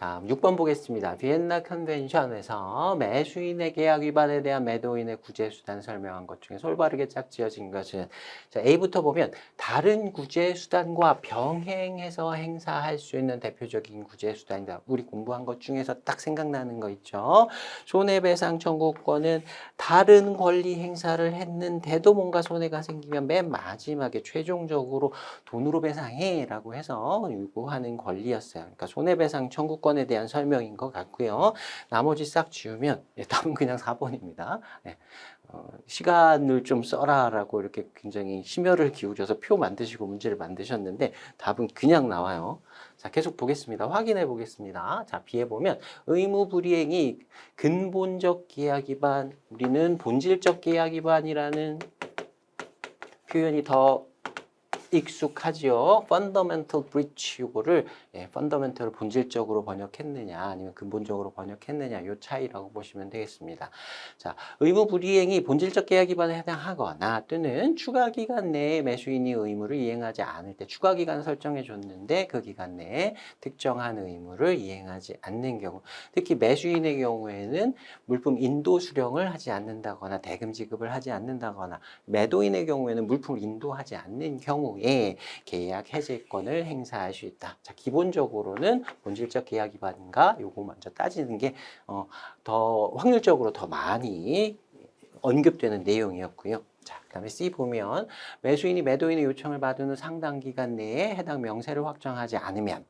다음 6번 보겠습니다. 비엔나 컨벤션에서 매수인의 계약 위반에 대한 매도인의 구제 수단 설명한 것 중에 올바르게 짝지어진 것은 자, A부터 보면 다른 구제 수단과 병행해서 행사할 수 있는 대표적인 구제 수단이다. 우리 공부한 것 중에서 딱 생각나는 거 있죠. 손해배상 청구권은 다른 권리 행사를 했는데도 뭔가 손해가 생기면 맨 마지막에 최종적으로 돈으로 배상해라고 해서 요구하는 권리였어요. 그러니까 손해배상 청구권에 대한 설명인 것 같고요. 나머지 싹 지우면 답은 그냥 4번입니다. 시간을 좀 써라라고 이렇게 굉장히 심혈을 기울여서 표 만드시고 문제를 만드셨는데 답은 그냥 나와요. 자, 계속 보겠습니다. 확인해 보겠습니다. 자, B에 보면 의무 불이행이 근본적 계약 위반, 우리는 본질적 계약 위반이라는 표현이 더 익숙하지요. fundamental breach 요거를 fundamental을 본질적으로 번역했느냐 아니면 근본적으로 번역했느냐 요 차이라고 보시면 되겠습니다. 자, 의무 불이행이 본질적 계약 위반에 해당하거나 또는 추가 기간 내에 매수인이 의무를 이행하지 않을 때 추가 기간 설정해 줬는데 그 기간 내에 특정한 의무를 이행하지 않는 경우, 특히 매수인의 경우에는 물품 인도 수령을 하지 않는다거나 대금 지급을 하지 않는다거나 매도인의 경우에는 물품을 인도하지 않는 경우에 계약 해제권을 행사할 수 있다. 자, 기본적으로는 본질적 계약 위반인가 요거 먼저 따지는 게 더 확률적으로 더 많이 언급되는 내용이었고요. 자, 그다음에 C 보면 매수인이 매도인의 요청을 받은 후 상당 기간 내에 해당 명세를 확정하지 않으면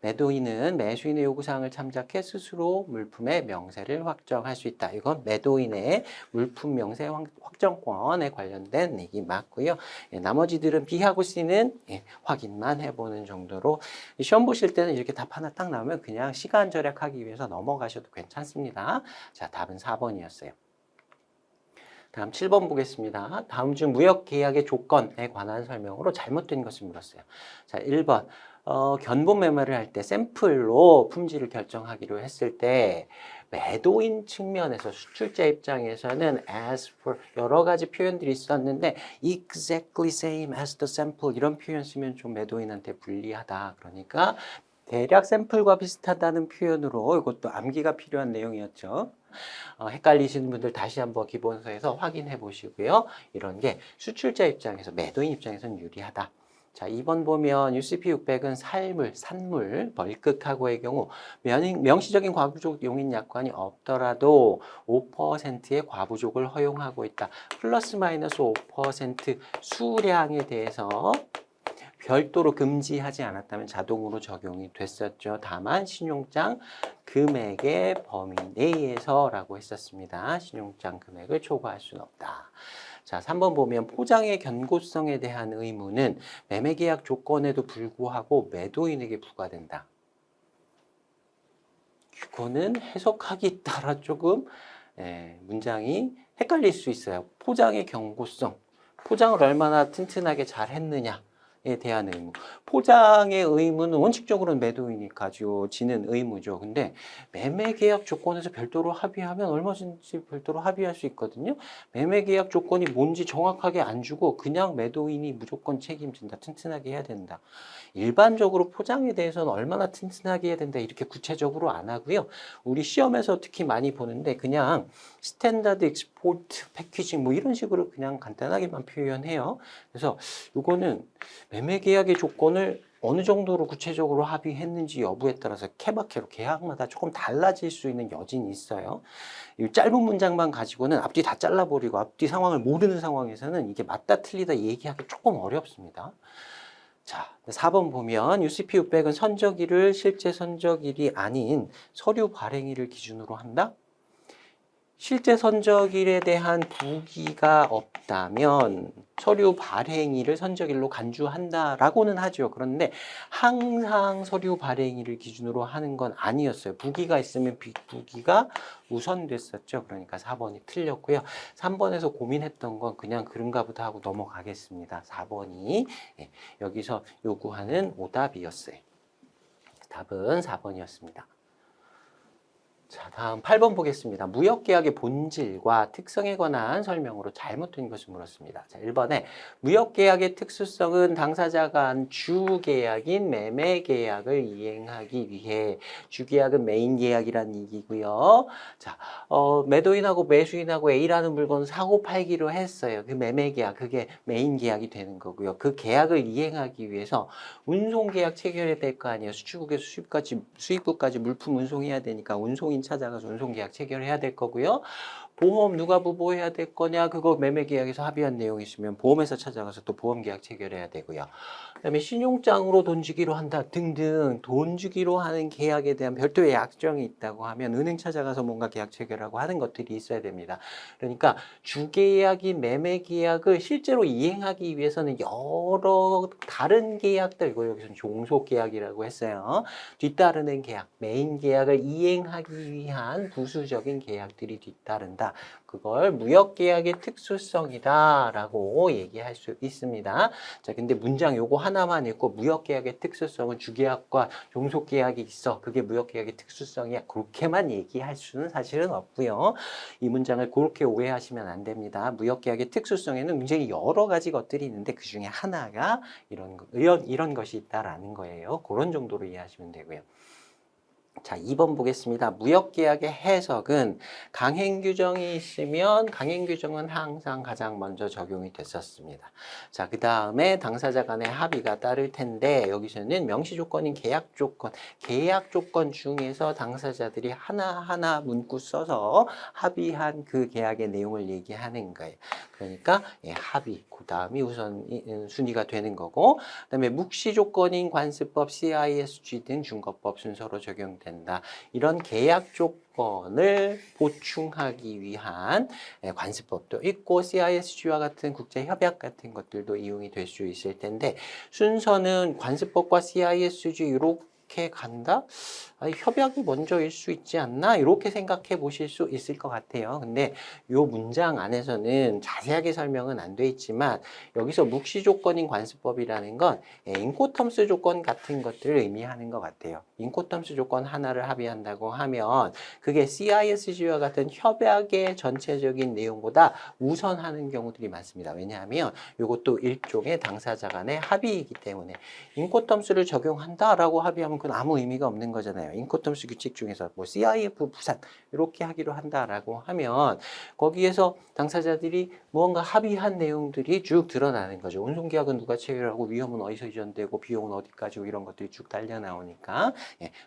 매도인은 매수인의 요구사항을 참작해 스스로 물품의 명세를 확정할 수 있다. 이건 매도인의 물품 명세 확정권에 관련된 얘기 맞고요. 나머지들은 B하고 C는 확인만 해보는 정도로 시험 보실 때는 이렇게 답 하나 딱 나오면 그냥 시간 절약하기 위해서 넘어가셔도 괜찮습니다. 자, 답은 4번이었어요. 다음 7번 보겠습니다. 다음 중 무역계약의 조건에 관한 설명으로 잘못된 것을 물었어요. 자, 1번. 견본 매매를 할 때 샘플로 품질을 결정하기로 했을 때 매도인 측면에서 수출자 입장에서는 as for 여러 가지 표현들이 있었는데 exactly same as the sample 이런 표현 쓰면 좀 매도인한테 불리하다. 그러니까 대략 샘플과 비슷하다는 표현으로 이것도 암기가 필요한 내용이었죠. 헷갈리시는 분들 다시 한번 기본서에서 확인해 보시고요. 이런 게 수출자 입장에서 매도인 입장에서는 유리하다. 자, 2번 보면 UCP 600은 산물, 벌크카고의 경우 명시적인 과부족 용인 약관이 없더라도 5%의 과부족을 허용하고 있다. 플러스 마이너스 5% 수량에 대해서 별도로 금지하지 않았다면 자동으로 적용이 됐었죠. 다만 신용장 금액의 범위 내에서라고 했었습니다. 신용장 금액을 초과할 수는 없다. 자, 3번 보면 포장의 견고성에 대한 의무는 매매계약 조건에도 불구하고 매도인에게 부과된다. 이거는 해석하기 따라 조금 문장이 헷갈릴 수 있어요. 포장의 견고성, 포장을 얼마나 튼튼하게 잘 했느냐 에 대한 의무. 포장의 의무는 원칙적으로는 매도인이 가지고지는 의무죠. 근데 매매계약 조건에서 별도로 합의하면 얼마든지 별도로 합의할 수 있거든요. 매매계약 조건이 뭔지 정확하게 안 주고 그냥 매도인이 무조건 책임진다. 튼튼하게 해야 된다. 일반적으로 포장에 대해서는 얼마나 튼튼하게 해야 된다. 이렇게 구체적으로 안 하고요. 우리 시험에서 특히 많이 보는데 그냥 스탠다드 익스포트 패키징 뭐 이런 식으로 그냥 간단하게만 표현해요. 그래서 이거는 매매계약의 조건을 어느 정도로 구체적으로 합의했는지 여부에 따라서 케바케로 계약마다 조금 달라질 수 있는 여진이 있어요. 이 짧은 문장만 가지고는 앞뒤 다 잘라버리고 앞뒤 상황을 모르는 상황에서는 이게 맞다 틀리다 얘기하기 조금 어렵습니다. 자, 4번 보면 UCP 600은 선적일을 실제 선적일이 아닌 서류 발행일을 기준으로 한다? 실제 선적일에 대한 부기가 없다면 서류 발행일을 선적일로 간주한다라고는 하죠. 그런데 항상 서류 발행일을 기준으로 하는 건 아니었어요. 부기가 있으면 부기가 우선됐었죠. 그러니까 4번이 틀렸고요. 3번에서 고민했던 건 그냥 그런가 보다 하고 넘어가겠습니다. 4번이 여기서 요구하는 오답이었어요. 답은 4번이었습니다. 자, 다음 8번 보겠습니다. 무역계약의 본질과 특성에 관한 설명으로 잘못 된 것을 물었습니다. 자, 1번에 무역계약의 특수성은 당사자 간 주계약인 매매계약을 이행하기 위해 주계약은 메인계약이라는 얘기고요. 자, 매도인하고 매수인하고 A라는 물건 사고 팔기로 했어요. 그 매매계약, 그게 메인계약이 되는 거고요. 그 계약을 이행하기 위해서 운송계약 체결해야 될 거 아니에요. 수출국에서 수입국까지 물품 운송해야 되니까 운송인 찾아가서 운송계약 체결해야 될 거고요. 보험 누가 부보해야 될 거냐, 그거 매매계약에서 합의한 내용이 있으면 보험회사 찾아가서 또 보험계약 체결해야 되고요. 그다음에 신용장으로 돈 주기로 한다 등등 돈 주기로 하는 계약에 대한 별도의 약정이 있다고 하면 은행 찾아가서 뭔가 계약 체결하고 하는 것들이 있어야 됩니다. 그러니까 주계약인 매매계약을 실제로 이행하기 위해서는 여러 다른 계약들, 이거 여기서는 종속계약이라고 했어요. 뒤따르는 계약, 메인계약을 이행하기 위한 부수적인 계약들이 뒤따른다. 그걸 무역계약의 특수성이다라고 얘기할 수 있습니다. 자, 근데 문장 요거 하나만 읽고 무역계약의 특수성은 주계약과 종속계약이 있어. 그게 무역계약의 특수성이야. 그렇게만 얘기할 수는 사실은 없고요. 이 문장을 그렇게 오해하시면 안 됩니다. 무역계약의 특수성에는 굉장히 여러 가지 것들이 있는데 그 중에 하나가 이런 것이 있다라는 거예요. 그런 정도로 이해하시면 되고요. 자, 2번 보겠습니다. 무역계약의 해석은 강행규정이 있으면 강행규정은 항상 가장 먼저 적용이 됐었습니다. 자, 그 다음에 당사자 간의 합의가 따를 텐데 여기서는 명시조건인 계약조건 중에서 당사자들이 하나하나 문구 써서 합의한 그 계약의 내용을 얘기하는 거예요. 그러니까 합의, 그 다음이 우선 순위가 되는 거고, 그 다음에 묵시조건인 관습법, CISG 등 준거법 순서로 적용된다. 이런 계약 조건을 보충하기 위한 관습법도 있고 CISG와 같은 국제협약 같은 것들도 이용이 될 수 있을 텐데 순서는 관습법과 CISG 이렇게 간다? 아니, 협약이 먼저일 수 있지 않나? 이렇게 생각해 보실 수 있을 것 같아요. 근데 이 문장 안에서는 자세하게 설명은 안 돼 있지만 여기서 묵시 조건인 관습법이라는 건 인코텀스 조건 같은 것들을 의미하는 것 같아요. 인코텀스 조건 하나를 합의한다고 하면 그게 CISG와 같은 협약의 전체적인 내용보다 우선하는 경우들이 많습니다. 왜냐하면 이것도 일종의 당사자 간의 합의이기 때문에 인코텀스를 적용한다라고 합의하면 그건 아무 의미가 없는 거잖아요. 인코텀스 규칙 중에서 뭐 CIF 부산 이렇게 하기로 한다라고 하면 거기에서 당사자들이 무언가 합의한 내용들이 쭉 드러나는 거죠. 운송계약은 누가 체결하고 위험은 어디서 이전되고 비용은 어디까지 이런 것들이 쭉 달려 나오니까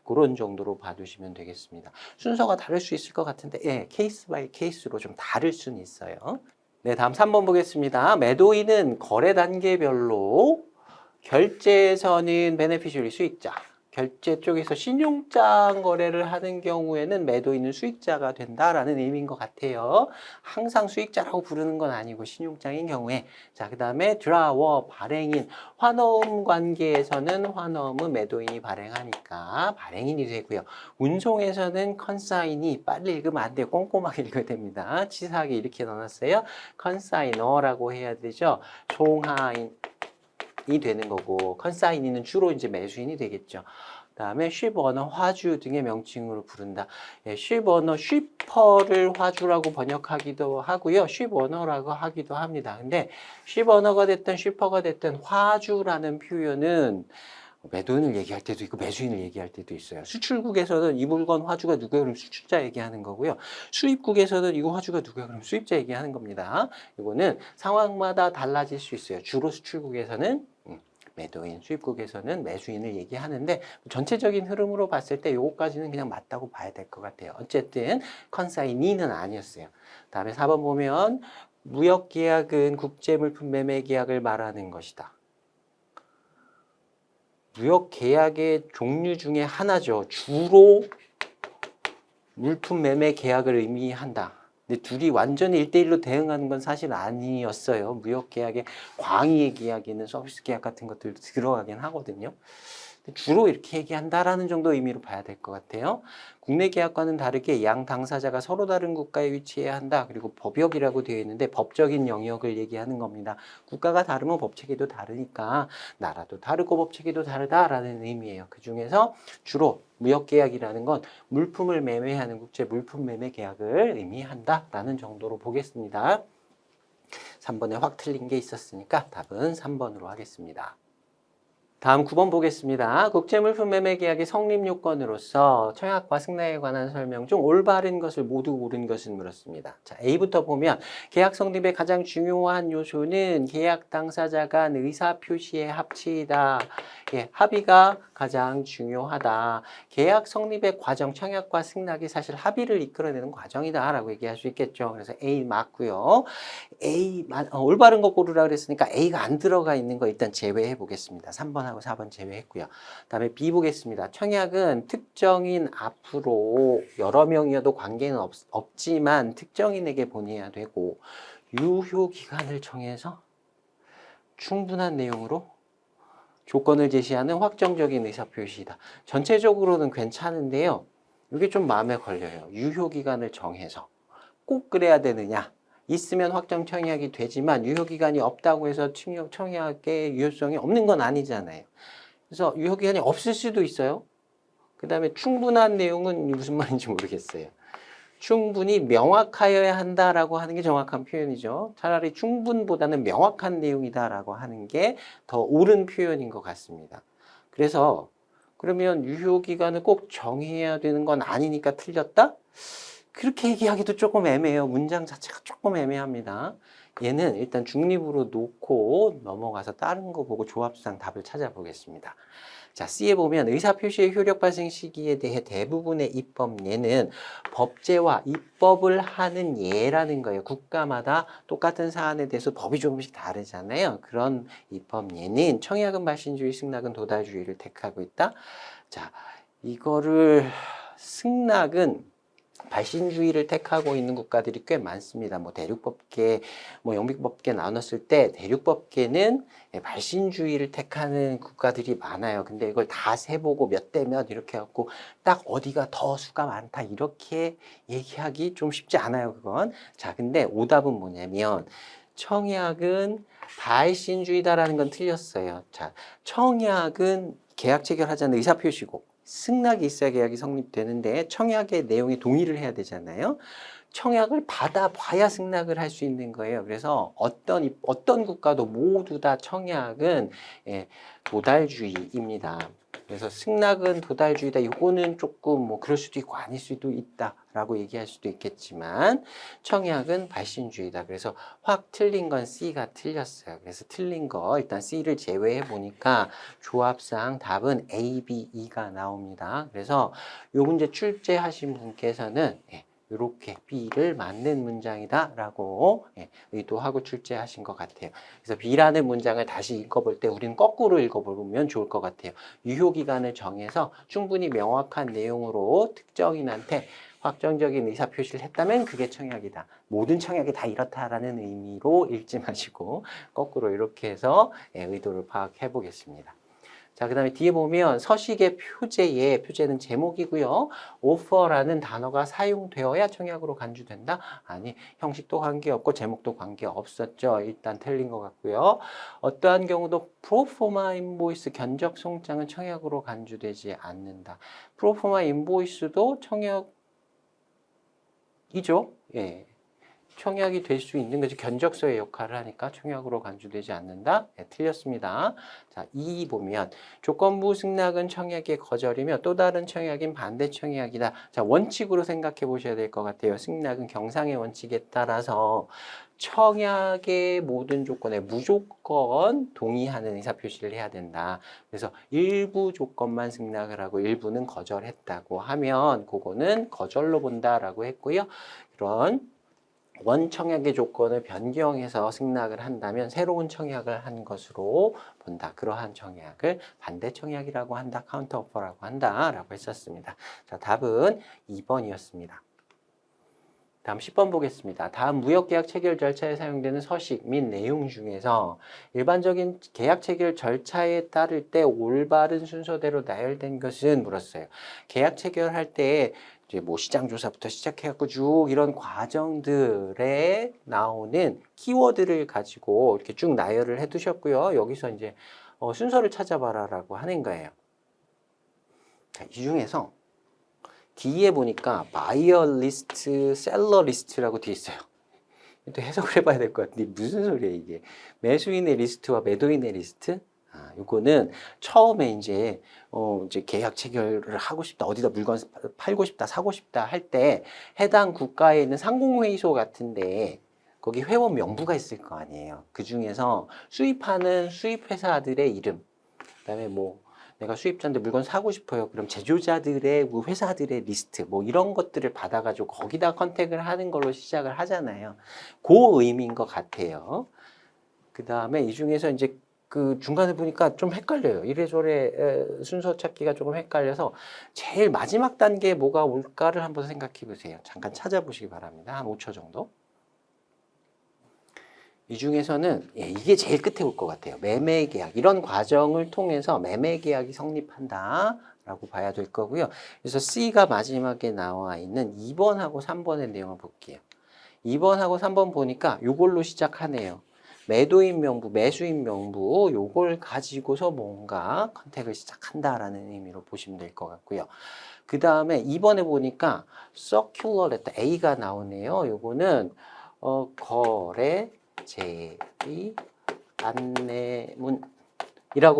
그런 정도로 봐두시면 되겠습니다. 순서가 다를 수 있을 것 같은데 케이스 바이 케이스로 좀 다를 수는 있어요. 네, 다음 3번 보겠습니다. 매도인은 거래 단계별로 결제에서는 베네피셔리 수익자, 결제 쪽에서 신용장 거래를 하는 경우에는 매도인은 수익자가 된다라는 의미인 것 같아요. 항상 수익자라고 부르는 건 아니고 신용장인 경우에. 자, 그 다음에 드라워, 발행인, 환어음 관계에서는 환어음은 매도인이 발행하니까 발행인이 되고요. 운송에서는 컨사인이 빨리 읽으면 안 돼요. 꼼꼼하게 읽어야 됩니다. 치사하게 이렇게 넣어놨어요. 컨사이너라고 해야 되죠. 송하인. 이 되는 거고 컨사이니는 주로 이제 매수인이 되겠죠. 그다음에 쉽어너, 화주 등의 명칭으로 부른다. 쉽어너, 쉬퍼를 화주라고 번역하기도 하고요. 쉽어너라고 하기도 합니다. 근데 쉽어너가 됐든 쉬퍼가 됐든 화주라는 표현은 매도인을 얘기할 때도 있고 매수인을 얘기할 때도 있어요. 수출국에서는 이 물건 화주가 누구야? 그럼 수출자 얘기하는 거고요. 수입국에서는 이거 화주가 누구야? 그럼 수입자 얘기하는 겁니다. 이거는 상황마다 달라질 수 있어요. 주로 수출국에서는 매도인, 수입국에서는 매수인을 얘기하는데 전체적인 흐름으로 봤을 때 요거까지는 그냥 맞다고 봐야 될 것 같아요. 어쨌든 컨사이니는 아니었어요. 다음에 4번 보면 무역계약은 국제물품 매매계약을 말하는 것이다. 무역계약의 종류 중에 하나죠. 주로 물품 매매 계약을 의미한다. 근데 둘이 완전히 1대1로 대응하는 건 사실 아니었어요. 무역계약에 광의의 계약에는 서비스 계약 같은 것들도 들어가긴 하거든요. 주로 이렇게 얘기한다라는 정도 의미로 봐야 될 것 같아요. 국내 계약과는 다르게 양 당사자가 서로 다른 국가에 위치해야 한다. 그리고 법역이라고 되어 있는데 법적인 영역을 얘기하는 겁니다. 국가가 다르면 법체계도 다르니까 나라도 다르고 법체계도 다르다라는 의미예요. 그중에서 주로 무역계약이라는 건 물품을 매매하는 국제 물품 매매 계약을 의미한다라는 정도로 보겠습니다. 3번에 확 틀린 게 있었으니까 답은 3번으로 하겠습니다. 다음 9번 보겠습니다. 국제물품 매매 계약의 성립 요건으로서 청약과 승낙에 관한 설명 중 올바른 것을 모두 옳은 것을 물었습니다. 자, A부터 보면 계약 성립의 가장 중요한 요소는 계약 당사자 간 의사 표시의 합치이다. 예, 합의가 가장 중요하다. 계약 성립의 과정, 청약과 승낙이 사실 합의를 이끌어내는 과정이다라고 얘기할 수 있겠죠. 그래서 A 맞고요. A 올바른 거 고르라 그랬으니까 A가 안 들어가 있는 거 일단 제외해 보겠습니다. 3번하고 4번 제외했고요. 그다음에 B 보겠습니다. 청약은 특정인 앞으로 여러 명이어도 관계는 없지만 특정인에게 보내야 되고 유효 기간을 정해서 충분한 내용으로 조건을 제시하는 확정적인 의사표시이다. 전체적으로는 괜찮은데요. 이게 좀 마음에 걸려요. 유효 기간을 정해서 꼭 그래야 되느냐? 있으면 확정 청약이 되지만 유효기간이 없다고 해서 청약의 유효성이 없는 건 아니잖아요. 그래서 유효기간이 없을 수도 있어요. 그 다음에 충분한 내용은 무슨 말인지 모르겠어요. 충분히 명확하여야 한다라고 하는 게 정확한 표현이죠. 차라리 충분보다는 명확한 내용이다라고 하는 게 더 옳은 표현인 것 같습니다. 그래서 그러면 유효기간을 꼭 정해야 되는 건 아니니까 틀렸다? 그렇게 얘기하기도 조금 애매해요. 문장 자체가 조금 애매합니다. 얘는 일단 중립으로 놓고 넘어가서 다른 거 보고 조합상 답을 찾아보겠습니다. 자, C에 보면 의사표시의 효력 발생 시기에 대해 대부분의 입법 예는 법제와 입법을 하는 예라는 거예요. 국가마다 똑같은 사안에 대해서 법이 조금씩 다르잖아요. 그런 입법 예는 청약은 발신주의, 승낙은 도달주의를 택하고 있다. 자, 이거를 승낙은 발신주의를 택하고 있는 국가들이 꽤 많습니다. 뭐 대륙법계, 뭐 영미법계 나눴을 때 대륙법계는 발신주의를 택하는 국가들이 많아요. 근데 이걸 다 세보고 몇 대 몇 이렇게 해갖고 딱 어디가 더 수가 많다 이렇게 얘기하기 좀 쉽지 않아요. 그건. 자, 근데 오답은 뭐냐면 청약은 발신주의다라는 건 틀렸어요. 자, 청약은 계약 체결하자는 의사표시고 승낙이 있어야 계약이 성립되는데 청약의 내용에 동의를 해야 되잖아요. 청약을 받아봐야 승낙을 할 수 있는 거예요. 그래서 어떤 국가도 모두 다 청약은 도달주의입니다. 그래서 승낙은 도달주의다. 이거는 조금 뭐 그럴 수도 있고 아닐 수도 있다라고 얘기할 수도 있겠지만 청약은 발신주의다. 그래서 확 틀린 건 C가 틀렸어요. 그래서 틀린 거 일단 C를 제외해 보니까 조합상 답은 A, B, E가 나옵니다. 그래서 요 문제 출제하신 분께서는 이렇게 B를 맞는 문장이다라고 의도하고 출제하신 것 같아요. 그래서 B라는 문장을 다시 읽어볼 때 우리는 거꾸로 읽어보면 좋을 것 같아요. 유효기간을 정해서 충분히 명확한 내용으로 특정인한테 확정적인 의사표시를 했다면 그게 청약이다. 모든 청약이 다 이렇다라는 의미로 읽지 마시고 거꾸로 이렇게 해서 의도를 파악해 보겠습니다. 자, 그 다음에 뒤에 보면 서식의 표제에, 표제는 제목이고요. 오퍼라는 단어가 사용되어야 청약으로 간주된다? 아니, 형식도 관계없고 제목도 관계없었죠. 일단 틀린 것 같고요. 어떠한 경우도 프로포마 인보이스 견적 송장은 청약으로 간주되지 않는다. 프로포마 인보이스도 청약이죠. 예. 청약이 될 수 있는 거지. 견적서의 역할을 하니까 청약으로 간주되지 않는다. 네, 틀렸습니다. 자, 2 보면 조건부 승낙은 청약의 거절이며 또 다른 청약인 반대 청약이다. 자, 원칙으로 생각해 보셔야 될 것 같아요. 승낙은 경상의 원칙에 따라서 청약의 모든 조건에 무조건 동의하는 의사표시를 해야 된다. 그래서 일부 조건만 승낙을 하고 일부는 거절했다고 하면 그거는 거절로 본다라고 했고요. 그런 원청약의 조건을 변경해서 승낙을 한다면 새로운 청약을 한 것으로 본다. 그러한 청약을 반대 청약이라고 한다. 카운터 오퍼라고 한다. 라고 했었습니다. 자, 답은 2번이었습니다. 다음 10번 보겠습니다. 다음 무역계약 체결 절차에 사용되는 서식 및 내용 중에서 일반적인 계약 체결 절차에 따를 때 올바른 순서대로 나열된 것은 물었어요. 계약 체결할 때 이제 뭐 시장 조사부터 시작해갖고 쭉 이런 과정들에 나오는 키워드를 가지고 이렇게 쭉 나열을 해두셨고요. 여기서 이제 순서를 찾아봐라라고 하는 거예요. 자, 이 중에서 뒤에 보니까 바이어 리스트, 셀러 리스트라고 돼 있어요. 또 해석을 해봐야 될 것 같은데 무슨 소리야 이게? 매수인의 리스트와 매도인의 리스트? 요거는 처음에 이제 계약 체결을 하고 싶다, 어디다 물건 팔고 싶다, 사고 싶다 할 때 해당 국가에 있는 상공회의소 같은데 거기 회원 명부가 있을 거 아니에요. 그 중에서 수입하는 수입 회사들의 이름, 그다음에 뭐 내가 수입자인데 물건 사고 싶어요. 그럼 제조자들의 뭐 회사들의 리스트 뭐 이런 것들을 받아가지고 거기다 컨택을 하는 걸로 시작을 하잖아요. 그 의미인 것 같아요. 그 다음에 이 중에서 이제 그 중간에 보니까 좀 헷갈려요. 이래저래 순서 찾기가 조금 헷갈려서 제일 마지막 단계에 뭐가 올까를 한번 생각해 보세요. 잠깐 찾아보시기 바랍니다. 한 5초 정도. 이 중에서는 이게 제일 끝에 올 것 같아요. 매매 계약. 이런 과정을 통해서 매매 계약이 성립한다 라고 봐야 될 거고요. 그래서 C가 마지막에 나와 있는 2번하고 3번의 내용을 볼게요. 2번하고 3번 보니까 이걸로 시작하네요. 매도인 명부, 매수인 명부 요걸 가지고서 뭔가 컨택을 시작한다라는 의미로 보시면 될 것 같고요. 그 다음에 2번에 보니까 circular letter A가 나오네요. 요거는 거래 제의 안내문이라고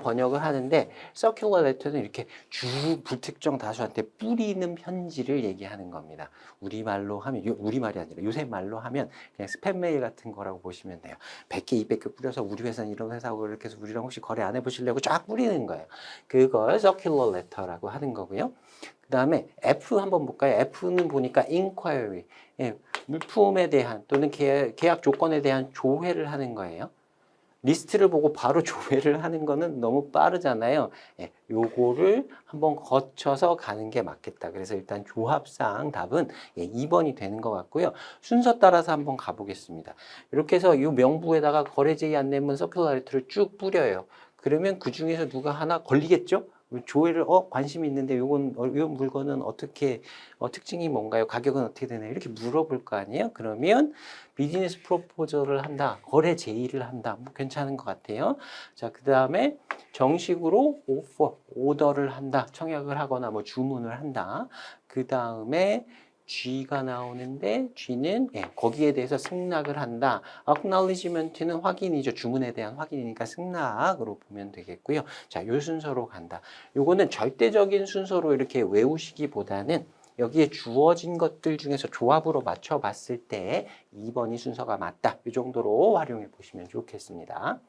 번역을 하는데 circular letter는 이렇게 쭉 불특정 다수한테 뿌리는 편지를 얘기하는 겁니다. 우리말로 하면 우리말이 아니라 요새 말로 하면 그냥 스팸 메일 같은 거라고 보시면 돼요. 100개, 200개 뿌려서 우리 회사는 이런 회사고 이렇게 해서 우리랑 혹시 거래 안 해보실래고 쫙 뿌리는 거예요. 그걸 circular letter라고 하는 거고요. 그 다음에 F 한번 볼까요? F는 보니까 inquiry, 물품에 대한 또는 계약 조건에 대한 조회를 하는 거예요. 리스트를 보고 바로 조회를 하는 거는 너무 빠르잖아요. 요거를 한번 거쳐서 가는 게 맞겠다. 그래서 일단 조합상 답은 2번이 되는 것 같고요. 순서 따라서 한번 가보겠습니다. 이렇게 해서 이 명부에다가 거래제의 안내문 서큘라리티를 쭉 뿌려요. 그러면 그 중에서 누가 하나 걸리겠죠? 조회를 관심이 있는데 요건 이 물건은 어떻게 특징이 뭔가요? 가격은 어떻게 되나요? 이렇게 물어볼 거 아니에요? 그러면 비즈니스 프로포저를 한다, 거래 제의를 한다, 뭐 괜찮은 것 같아요. 자, 그 다음에 정식으로 오더를 한다, 청약을 하거나 뭐 주문을 한다. 그 다음에 G가 나오는데 G는 거기에 대해서 승낙을 한다. acknowledgement는 확인이죠. 주문에 대한 확인이니까 승낙으로 보면 되겠고요. 자, 요 순서로 간다. 요거는 절대적인 순서로 이렇게 외우시기보다는 여기에 주어진 것들 중에서 조합으로 맞춰 봤을 때 2번이 순서가 맞다. 이 정도로 활용해 보시면 좋겠습니다.